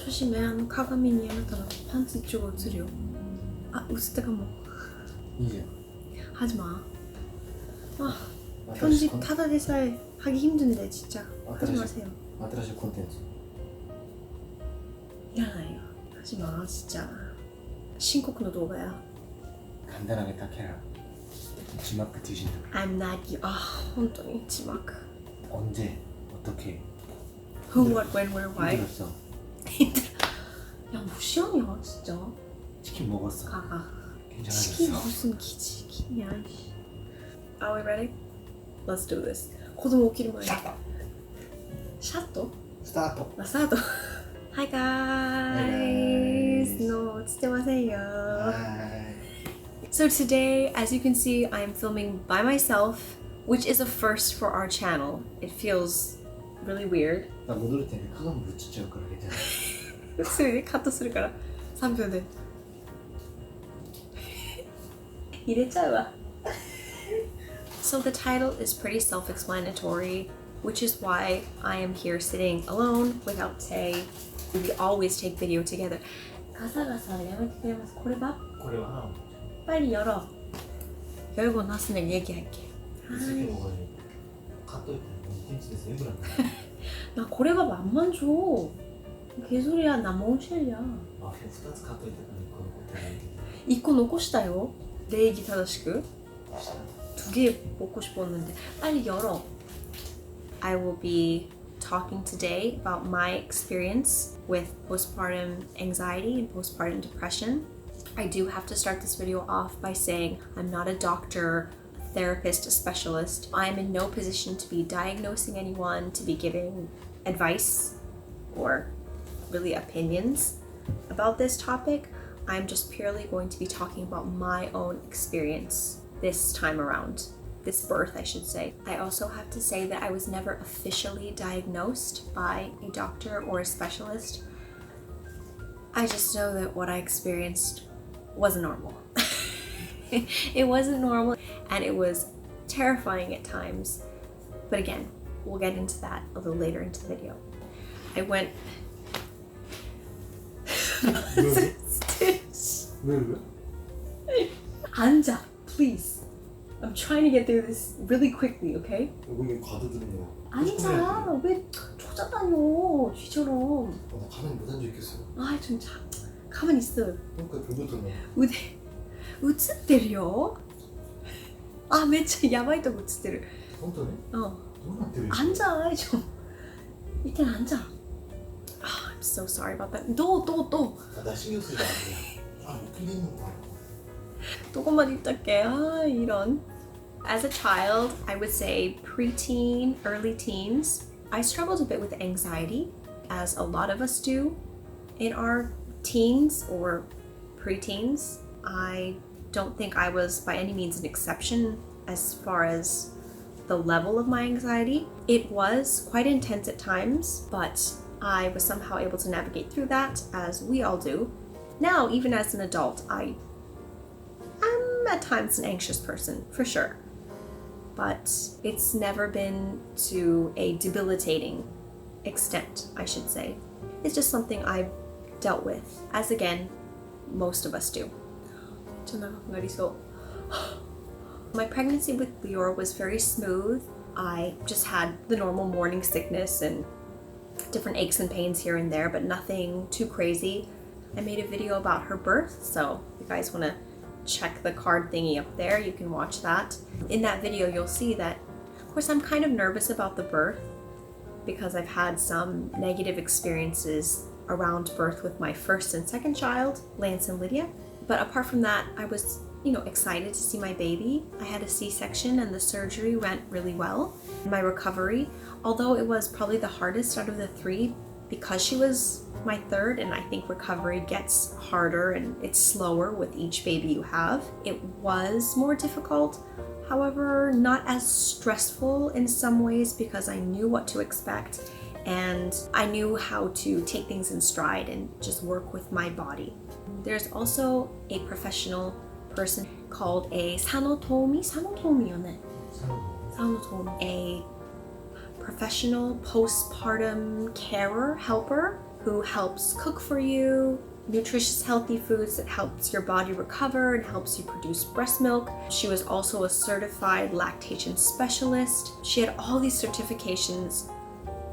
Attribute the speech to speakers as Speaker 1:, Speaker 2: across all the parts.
Speaker 1: 조심해.鏡にあなたのパンツ이쪽으로映るよ. 아,映ったかも.
Speaker 2: 이제
Speaker 1: 하지마. 아, 편집 타다でさえ 하기 힘든데 진짜. 하지 마세요.
Speaker 2: 新しいコンテンツ
Speaker 1: 미안해요. 하지마 진짜. 신곡의動画야.
Speaker 2: 간단하게 딱 해라. 지마크 뒤진다.
Speaker 1: I'm not you. 아, 本当に 지마크.
Speaker 2: 언제 어떻게
Speaker 1: Who, what, when, where, why.
Speaker 2: 힘들었어.
Speaker 1: 야, 무시하냐 진짜.
Speaker 2: 치킨 먹었어.
Speaker 1: 가가.
Speaker 2: 괜찮아졌어.
Speaker 1: 치킨 무슨 치킨이야. Are we ready? Let's do this. 子供起きる前に。シャット?
Speaker 2: スタート.
Speaker 1: 아, 스타트. Hi guys. No, 映ってませんよ. So today, as you can see, I'm filming by myself, which is a first for our channel. It feels really weird.
Speaker 2: 戻る点で鏡映っちゃうから괜찮아.
Speaker 1: それでカットするから3秒で入れちゃうわ. So the title is pretty self-explanatory, which is why I am here sitting alone without Tae. We always take video together. ガサガサやめてくれます. これば?
Speaker 2: これはな.
Speaker 1: 빨리 열어. 열고 나서는 얘기할게.
Speaker 2: 이렇게 먹어야지. 카톡 김치에서 왜 그러나?
Speaker 1: 나 고래밥 안 만져. 개소리야. 나 멍청이야.
Speaker 2: 아, 2つ買っといたから1個残ってない.
Speaker 1: 1個残したよ.礼儀正しく. 2개 먹고 싶었는데. 빨리 열어. I will be talking today about my experience with postpartum anxiety and postpartum depression. I do have to start this video off by saying I'm not a doctor, a therapist, a specialist. I'm in no position to be diagnosing anyone, to be giving advice or really opinions about this topic. I'm just purely going to be talking about my own experience this time around. This birth, I should say. I also have to say that I was never officially diagnosed by a doctor or a specialist. I just know that what I experienced wasn't normal. It wasn't normal and it was terrifying at times. But again, we'll get into that a little later into the video. I went...
Speaker 2: Move.
Speaker 1: 앉아, please. I'm trying to get through this really quickly, okay?
Speaker 2: 여기 가둬두는 거.
Speaker 1: 앉아. 왜 찾아다녀, 쥐처럼.
Speaker 2: 나 가만히 못 앉아 있겠어.
Speaker 1: 아, 좀 가만히 있어.
Speaker 2: 그러니까 배고프네.
Speaker 1: 映ってるよ. 아, めっちゃやばいとこ映ってる.
Speaker 2: 本当に?
Speaker 1: 어.
Speaker 2: どうなってる?
Speaker 1: 앉아, 좀. 일단 앉아. I'm so sorry about that. 또.
Speaker 2: 나 신경 쓰지 않아. 아, 웃기게 있는 거야.
Speaker 1: 조금만 있을게. 아, 이런. As a child, I would say preteen, early teens, I struggled a bit with anxiety, as a lot of us do in our teens or preteens. I don't think I was by any means an exception as far as the level of my anxiety. It was quite intense at times, but I was somehow able to navigate through that, as we all do. Now, even as an adult, I'm at times an anxious person, for sure. But it's never been to a debilitating extent, I should say. It's just something I've dealt with, as again, most of us do. My pregnancy with Lior was very smooth. I just had the normal morning sickness and different aches and pains here and there, but nothing too crazy. I made a video about her birth, so if you guys want to check the card thingy up there, you can watch that. In that video, you'll see that, of course, I'm kind of nervous about the birth because I've had some negative experiences around birth with my first and second child, Lance and Lydia. But apart from that, I was, excited to see my baby. I had a C-section and the surgery went really well. My recovery, although it was probably the hardest out of the 3 because she was my third, and I think recovery gets harder and it's slower with each baby you have. It was more difficult, however, not as stressful in some ways because I knew what to expect and I knew how to take things in stride and just work with my body. There's also a professional person called a 산후도우미? 산후도우미. A professional postpartum carer, helper, who helps cook for you, nutritious, healthy foods that helps your body recover and helps you produce breast milk. She was also a certified lactation specialist. She had all these certifications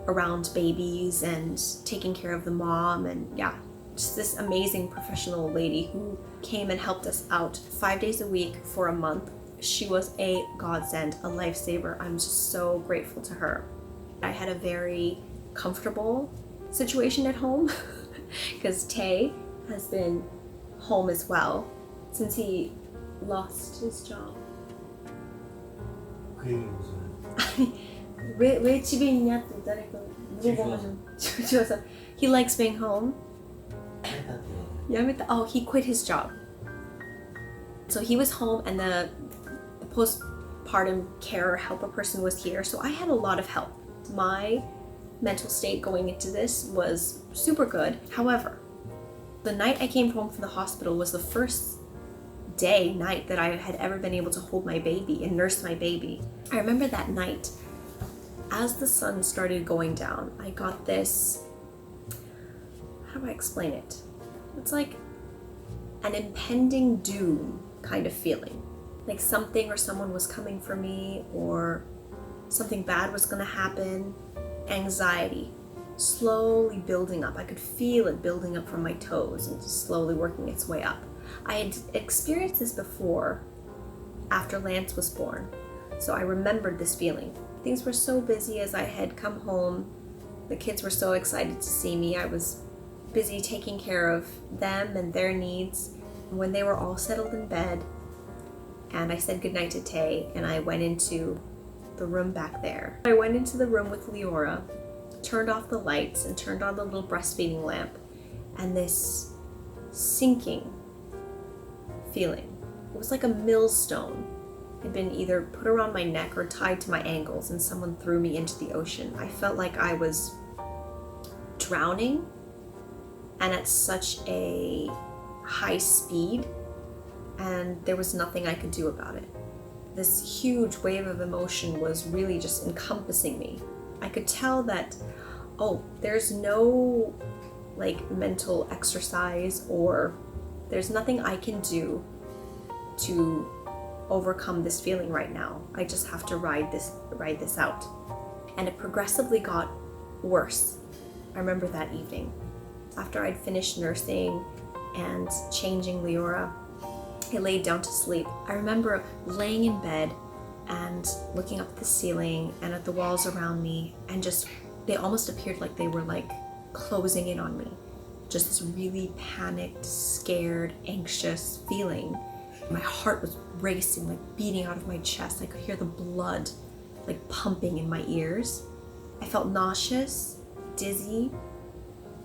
Speaker 1: around babies and taking care of the mom, and yeah, just this amazing professional lady who came and helped us out 5 days a week for a month. She was a godsend, a lifesaver. I'm just so grateful to her. I had a very comfortable situation at home because Tae has been home as well since he lost his job.
Speaker 2: 그 얘기는 무슨
Speaker 1: 왜 집에 있냐 또誰か물어보면 주워서 he likes being home. Oh, he quit his job. So he was home and the postpartum care helper person was here. So I had a lot of help. My mental state going into this was super good. However, the night I came home from the hospital was the first night that I had ever been able to hold my baby and nurse my baby. I remember that night, as the sun started going down, I got this, how do I explain it? It's like an impending doom kind of feeling. Like something or someone was coming for me, or something bad was gonna happen. Anxiety slowly building up. I could feel it building up from my toes and just slowly working its way up. I had experienced this before after Lance was born, so I remembered this feeling. Things were so busy as I had come home. The kids were so excited to see me. I was busy taking care of them and their needs. When they were all settled in bed, and I said goodnight to Tae, and I went into the room back there. I went into the room with Leora, turned off the lights and turned on the little breastfeeding lamp, and this sinking feeling. It was like a millstone had been either put around my neck or tied to my ankles, and someone threw me into the ocean. I felt like I was drowning, and at such a high speed, and there was nothing I could do about it. This huge wave of emotion was really just encompassing me. I could tell that, oh, there's no like mental exercise, or there's nothing I can do to overcome this feeling right now. I just have to ride this out. And it progressively got worse. I remember that evening. After I'd finished nursing and changing Leora, I laid down to sleep. I remember laying in bed and looking up at the ceiling and at the walls around me, and just, they almost appeared like they were like closing in on me. Just this really panicked, scared, anxious feeling. My heart was racing, like beating out of my chest. I could hear the blood like pumping in my ears. I felt nauseous, dizzy.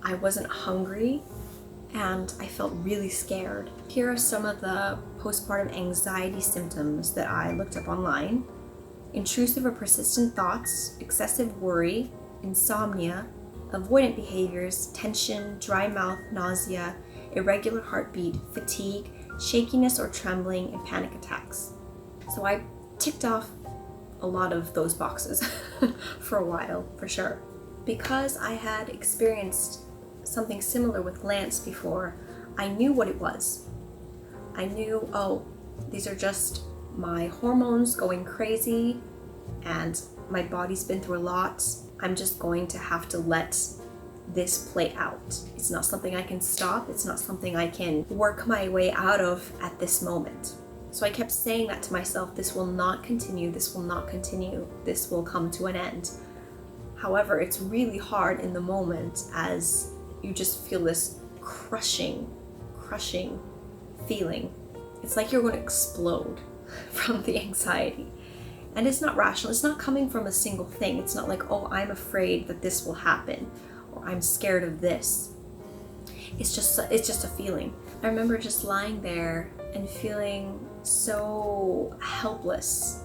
Speaker 1: I wasn't hungry, and I felt really scared. Here are some of the postpartum anxiety symptoms that I looked up online. Intrusive or persistent thoughts, excessive worry, insomnia, avoidant behaviors, tension, dry mouth, nausea, irregular heartbeat, fatigue, shakiness or trembling, and panic attacks. So I ticked off a lot of those boxes for a while, for sure. Because I had experienced something similar with Lance before, I knew what it was. I knew, oh, these are just my hormones going crazy, and my body's been through a lot. I'm just going to have to let this play out. It's not something I can stop. It's not something I can work my way out of at this moment. So I kept saying that to myself, this will not continue, this will not continue, this will come to an end. However, it's really hard in the moment as you just feel this crushing feeling. It's like you're going to explode from the anxiety. And it's not rational. It's not coming from a single thing. It's not like, oh, I'm afraid that this will happen, or I'm scared of this. It's just a feeling. I remember just lying there and feeling so helpless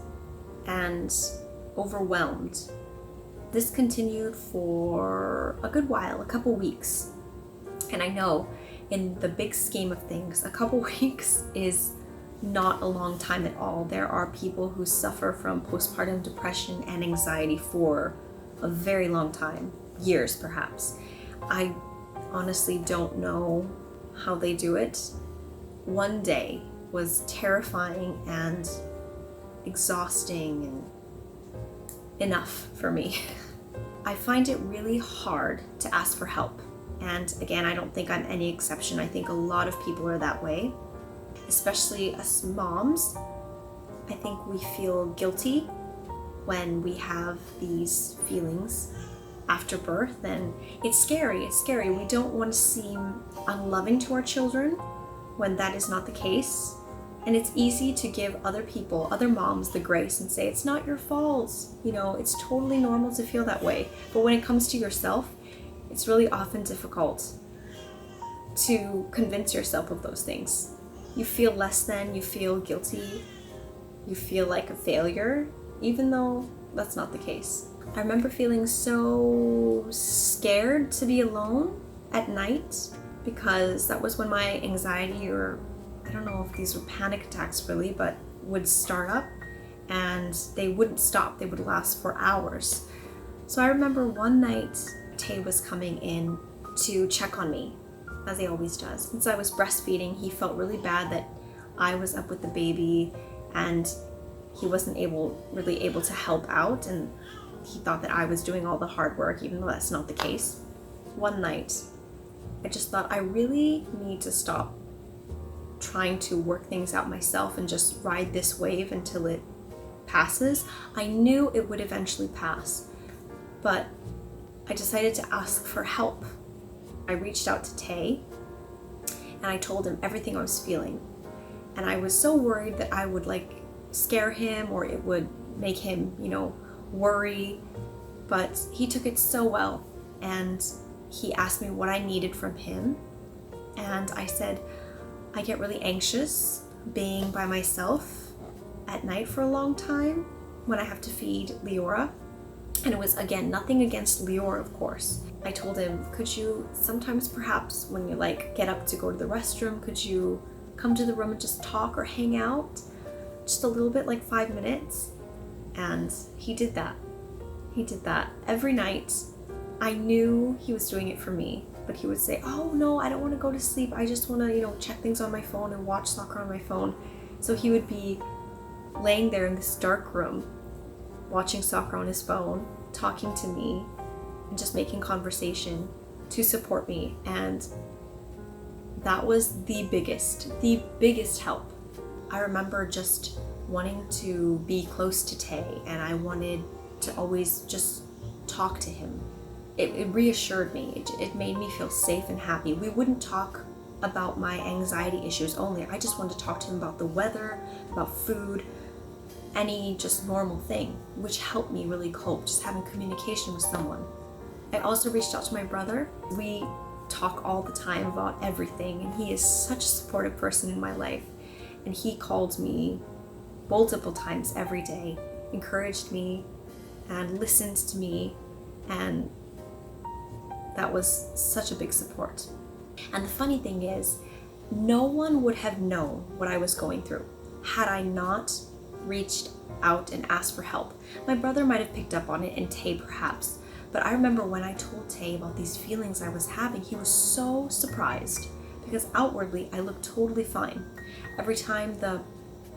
Speaker 1: and overwhelmed. This continued for a good while, a couple weeks. And I know in the big scheme of things, a couple weeks is not a long time at all. There are people who suffer from postpartum depression and anxiety for a very long time, years perhaps. I honestly don't know how they do it. One day was terrifying and exhausting and enough for me. I find it really hard to ask for help. And again, I don't think I'm any exception. I think a lot of people are that way, especially us moms. I think we feel guilty when we have these feelings after birth, and it's scary. We don't want to seem unloving to our children when that is not the case. And it's easy to give other people, other moms, the grace and say, it's not your fault. You know, it's totally normal to feel that way. But when it comes to yourself, it's really often difficult to convince yourself of those things. You feel less than, you feel guilty, you feel like a failure, even though that's not the case. I remember feeling so scared to be alone at night, because that was when my anxiety, or I don't know if these were panic attacks really, but would start up and they wouldn't stop. They would last for hours. So I remember one night Tae was coming in to check on me, as he always does. Since I was breastfeeding, he felt really bad that I was up with the baby and he wasn't really able to help out, and he thought that I was doing all the hard work, even though that's not the case. One night, I just thought I really need to stop trying to work things out myself and just ride this wave until it passes. I knew it would eventually pass, but I decided to ask for help. I reached out to Tae and I told him everything I was feeling. And I was so worried that I would scare him or it would make him, worry. But he took it so well, and he asked me what I needed from him. And I said, I get really anxious being by myself at night for a long time when I have to feed Leora. And it was, again, nothing against Leora, of course. I told him, could you sometimes perhaps when you get up to go to the restroom, could you come to the room and just talk or hang out? Just a little bit, 5 minutes. And he did that. He did that every night. I knew he was doing it for me, but he would say, oh no, I don't want to go to sleep. I just want to, check things on my phone and watch soccer on my phone. So he would be laying there in this dark room, watching soccer on his phone, talking to me, and just making conversation to support me. And that was the biggest help. I remember just wanting to be close to Tae, and I wanted to always just talk to him. It reassured me. It made me feel safe and happy. We wouldn't talk about my anxiety issues only. I just wanted to talk to him about the weather, about food, any just normal thing, which helped me really cope, just having communication with someone. I also reached out to my brother. We talk all the time about everything, and he is such a supportive person in my life. And he called me multiple times every day, encouraged me, and listened to me, and that was such a big support. And the funny thing is, no one would have known what I was going through had I not reached out and asked for help. My brother might have picked up on it, and Tae perhaps, but I remember when I told Tae about these feelings I was having, he was so surprised, because outwardly I looked totally fine. Every time the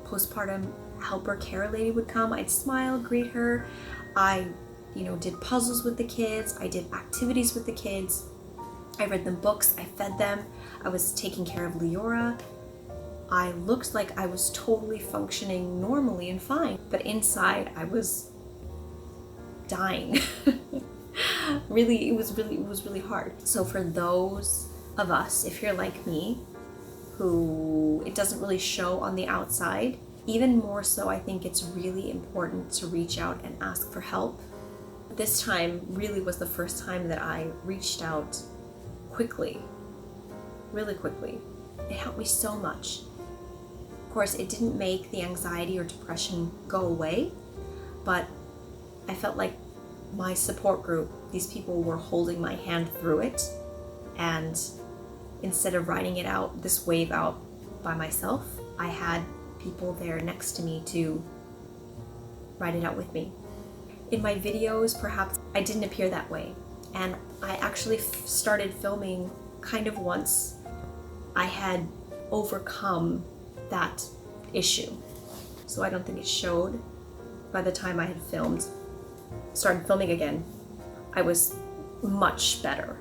Speaker 1: postpartum helper care lady would come, I'd smile, greet her. I did puzzles with the kids. I did activities with the kids. I read them books. I fed them. I was taking care of Leora. I looked like I was totally functioning normally and fine, but inside I was dying. Really, it was really hard. So for those of us, if you're like me, who it doesn't really show on the outside, even more so, I think it's really important to reach out and ask for help. This time really was the first time that I reached out quickly, really quickly. It helped me so much. Of course, it didn't make the anxiety or depression go away, but I felt like my support group, these people were holding my hand through it, and instead of riding it out, this wave out by myself, I had people there next to me to ride it out with me. In my videos, perhaps I didn't appear that way, and I actually started filming kind of once I had overcome that issue. So I don't think it showed by the time I had started filming again. I was much better.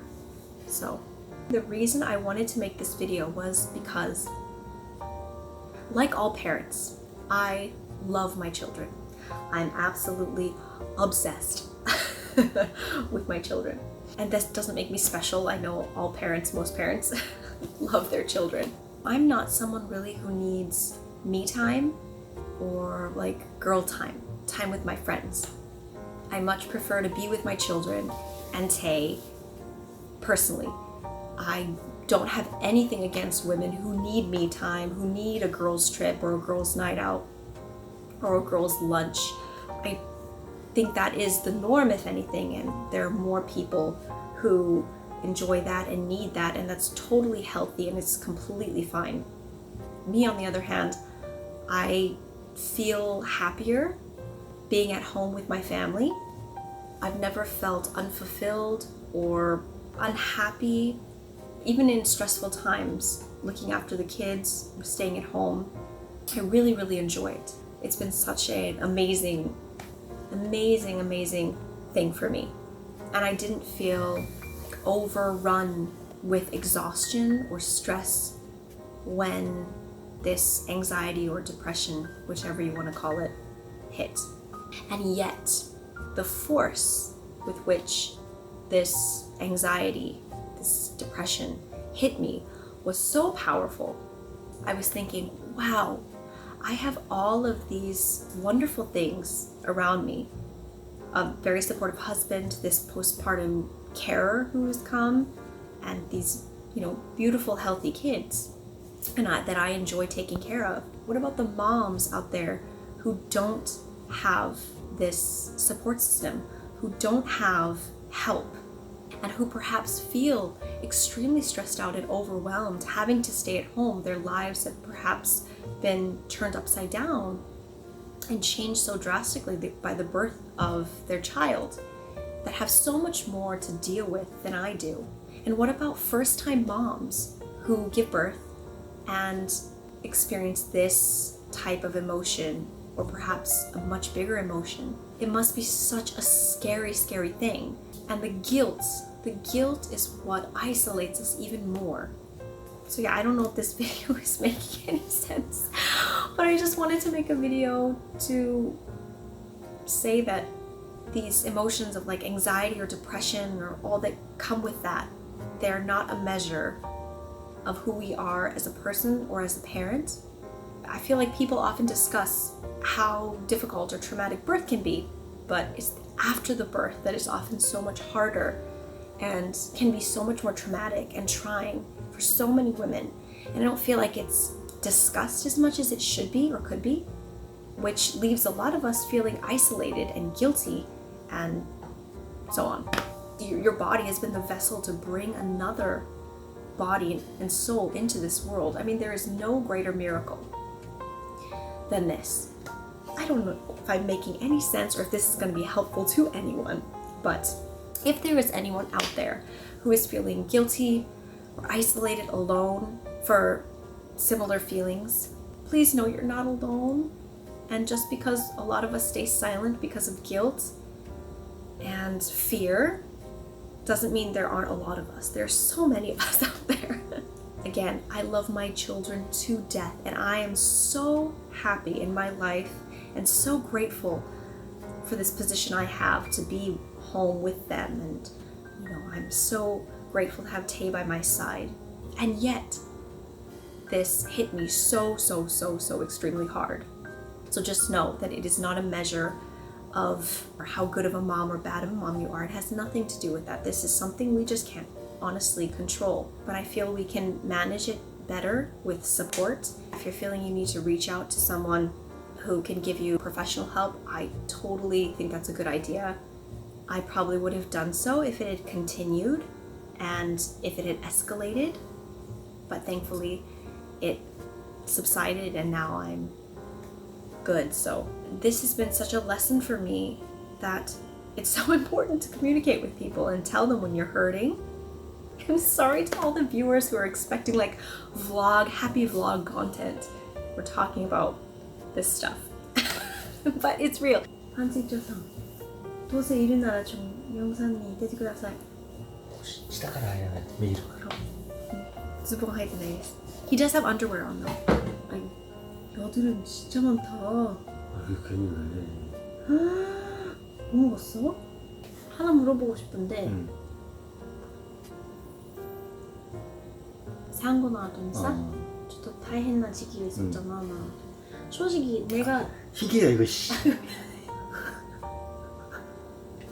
Speaker 1: So the reason I wanted to make this video was because, like all parents, I love my children. I'm absolutely obsessed with my children. And this doesn't make me special. I know all parents, most parents, love their children. I'm not someone really who needs me time or like girl time with my friends. I much prefer to be with my children and Tae personally. I don't have anything against women who need me time, who need a girls' trip or a girls' night out or a girls' lunch. I think that is the norm, if anything, and there are more people who enjoy that and need that, and that's totally healthy and it's completely fine. Me, on the other hand, I feel happier being at home with my family. I've never felt unfulfilled or unhappy, even in stressful times, looking after the kids, staying at home. I really, really enjoy it. It's been such an amazing thing for me. And I didn't feel overrun with exhaustion or stress when this anxiety or depression, whichever you want to call it, hit. And yet, the force with which this anxiety, this depression hit me was so powerful. I was thinking, wow, I have all of these wonderful things around me. A very supportive husband, this postpartum carer who has come, and these, beautiful, healthy kids and that I enjoy taking care of. What about the moms out there who don't have this support system, who don't have help, and who perhaps feel extremely stressed out and overwhelmed, having to stay at home? Their lives have perhaps been turned upside down and changed so drastically by the birth of their child, that have so much more to deal with than I do. And what about first-time moms who give birth and experience this type of emotion, or perhaps a much bigger emotion? It must be such a scary, scary thing. And the guilt is what isolates us even more. So yeah, I don't know if this video is making any sense, but I just wanted to make a video to say that these emotions of like anxiety or depression or all that come with that, they're not a measure of who we are as a person or as a parent. I feel like people often discuss how difficult or traumatic birth can be, but it's after the birth that is often so much harder and can be so much more traumatic and trying for so many women. And I don't feel like it's discussed as much as it should be or could be, which leaves a lot of us feeling isolated and guilty and so on. Your body has been the vessel to bring another body and soul into this world. I mean, there is no greater miracle than this. I don't know if I'm making any sense or if this is going to be helpful to anyone, but if there is anyone out there who is feeling guilty or isolated, alone for similar feelings, please know you're not alone. And just because a lot of us stay silent because of guilt and fear doesn't mean there aren't a lot of us. There's so many of us out there. Again, I love my children to death, and I am so happy in my life and so grateful for this position I have to be home with them. And I'm so grateful to have Tae by my side. And yet, this hit me so extremely hard. So just know that it is not a measure of how good of a mom or bad of a mom you are. It has nothing to do with that. This is something we just can't honestly control. But I feel we can manage it better with support. If you're feeling you need to reach out to someone who can give you professional help, I totally think that's a good idea. I probably would have done so if it had continued and if it had escalated, but thankfully it subsided and now I'm good. So this has been such a lesson for me that it's so important to communicate with people and tell them when you're hurting. I'm sorry to all the viewers who are expecting like happy vlog content. We're talking about this stuff. But it's real. 한직조상, どうせいるなら좀 영상に出てください.
Speaker 2: 下から入らないと見えるから。
Speaker 1: ズボン履いてないです. He does have underwear on though. 아니, 여드름 진짜 많다.
Speaker 2: 큰일이네.
Speaker 1: 뭐 먹었어? 하나 물어보고 싶은데 산고 나왔더니 좀大変な時期が있었잖아. 솔직히 내가
Speaker 2: 희귀야 이거 씨.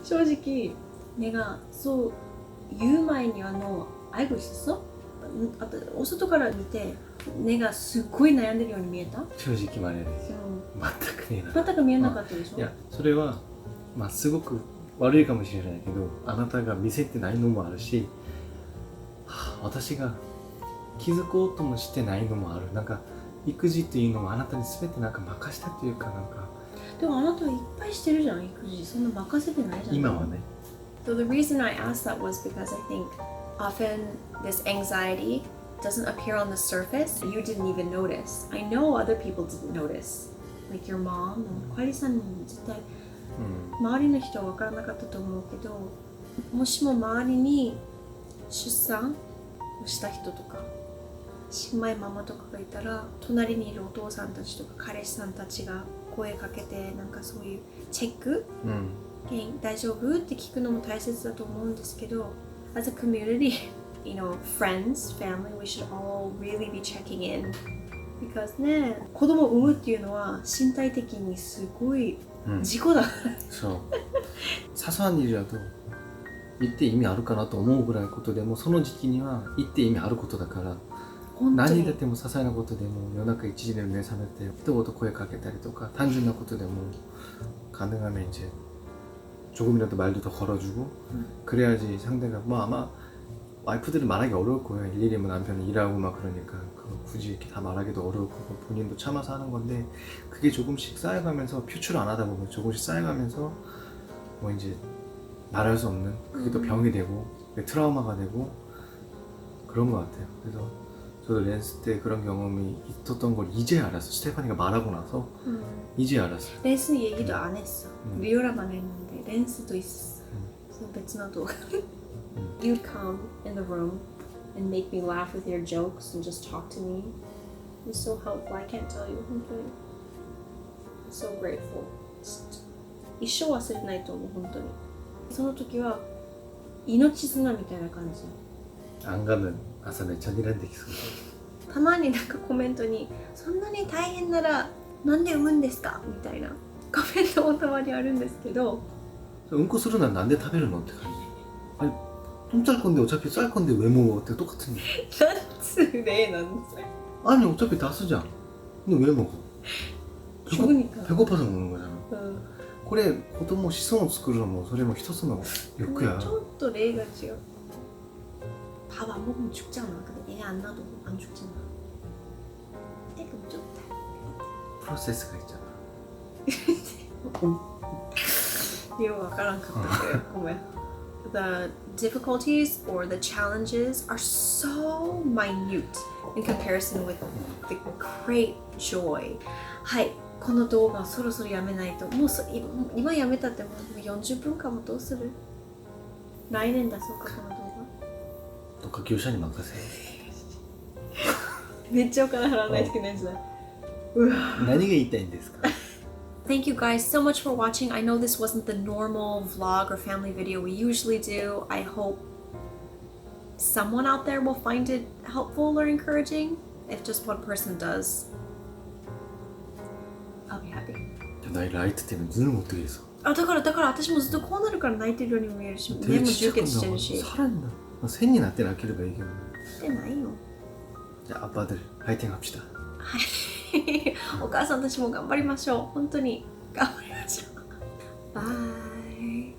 Speaker 1: 솔직히 내가そう言う前に알고 있었어? お外から見て 내가 すごい悩んでるように見えた?
Speaker 2: 正直말해야 돼. 全く見えない。
Speaker 1: 全く見えなかったでしょ?
Speaker 2: いや、それはまあすごく悪いかもしれないけど、あなたが見せてないのもあるし、私が気づこうともしてないのもある。なんか育児っていうのもあなたに全てなんか任したというかなんか。
Speaker 1: でもあなたはいっぱいしてるじゃん、育児。そんな任せてないじゃん。
Speaker 2: 今はね。
Speaker 1: So the reason I asked that was because I think often this anxiety doesn't appear on the surface. You didn't even notice. I know other people didn't notice. Like your mom. 小百合さんに絶対周りの人は分からなかったと思うけど、もしも周りに出産をした人とか新米ママとかがいたら、隣にいるお父さんたちとか彼氏さんたちが声かけて、なんかそういうチェック、大丈夫って聞くのも大切だと思うんですけど、as a community, you know, friends, family, we should all really be checking in. Because ね、子供を産むっていうのは身体的にすごい事故だ。
Speaker 2: そう。사소한 일이라도言って意味あるかなと思うぐらいのことでも、その時期には言って意味あることだから、何だっても些細なことでも夜中1時で目覚めて一言声かけたりとか単純なことでも가능하면 이제 조금이라도 말도 더 걸어주고 그래야지 상대가 뭐 아마 와이프들은 말하기 어려울 거예요. 일일이 뭐 남편이 일하고 막 그러니까 굳이 이렇게 다 말하기도 어려울 거고 본인도 참아서 하는 건데 그게 조금씩 쌓여가면서 표출 안 하다 보면 조금씩 쌓여가면서 뭐 이제 말할 수 없는 그게 또 병이 되고 트라우마가 되고 그런 것 같아요. 그래서 저도 렌스 때 그런 경험이 있었던 걸 이제 알았어. 스테파니가 말하고 나서 이제 알았어요.
Speaker 1: 렌스 얘기도 안 했어. 리오라만 했는데 렌스도 있었어. 그래서 베트남 도 You'd come in the room and make me laugh with your jokes and just talk to me. It was so helpful. I can't tell you. I'm so grateful. 一生忘れないと思う本当に。その時は命綱みたいな感じ。
Speaker 2: 안 가면朝めっちゃ睨んできそう。
Speaker 1: たまになんかコメントにそんなに大変ならなんで産むんですかみたいなコメントもたまにあるんですけど。
Speaker 2: うんこするならなんで食べるのって感じ。아니 똥 쌀 건데 어차피 쌀 건데 왜 먹어?って똑같은 거.
Speaker 1: なんつう例なんですか.
Speaker 2: 아니 어차피 다 쓰잖아. 근데 왜 먹어?
Speaker 1: 죽으니까.
Speaker 2: 배고파서 먹는 거잖아. これ子供子孫を作るのもそれも一つの欲や.
Speaker 1: ちょっと例が違う. 밥 안 먹으면 죽잖아. 근데 애 안 낳아도 안 죽잖아. 애가 좋다.
Speaker 2: 프로세스가 있잖아.
Speaker 1: 이거 와까랑 같은데. 고마워. The difficulties or the challenges are so minute in comparison with the great joy. はい、この動画そろそろやめないと。もう今やめたってもう40分間もどうする？来年出そうかこの動画。
Speaker 2: どっか業者に任せ。
Speaker 1: めっちゃお金払わないといけないんじゃない？
Speaker 2: 何が言いたいんですか
Speaker 1: ？Thank you guys so much for watching. I know this wasn't the normal vlog or family video we usually do. I hope someone out there will find it helpful or encouraging. If just one person does, I'll be happy.
Speaker 2: ライト때문에 눈을 못 뜨겠어.
Speaker 1: だから私もずっとこうなるから泣いてるようにも見えるし、目も充血してるし。
Speaker 2: 살았나? 線になってなければいいけど。
Speaker 1: してないよ。
Speaker 2: 자, 아빠들 파이팅 합시다.
Speaker 1: はい。お母さんたちも頑張りましょう。本当に頑張りましょう。バイ。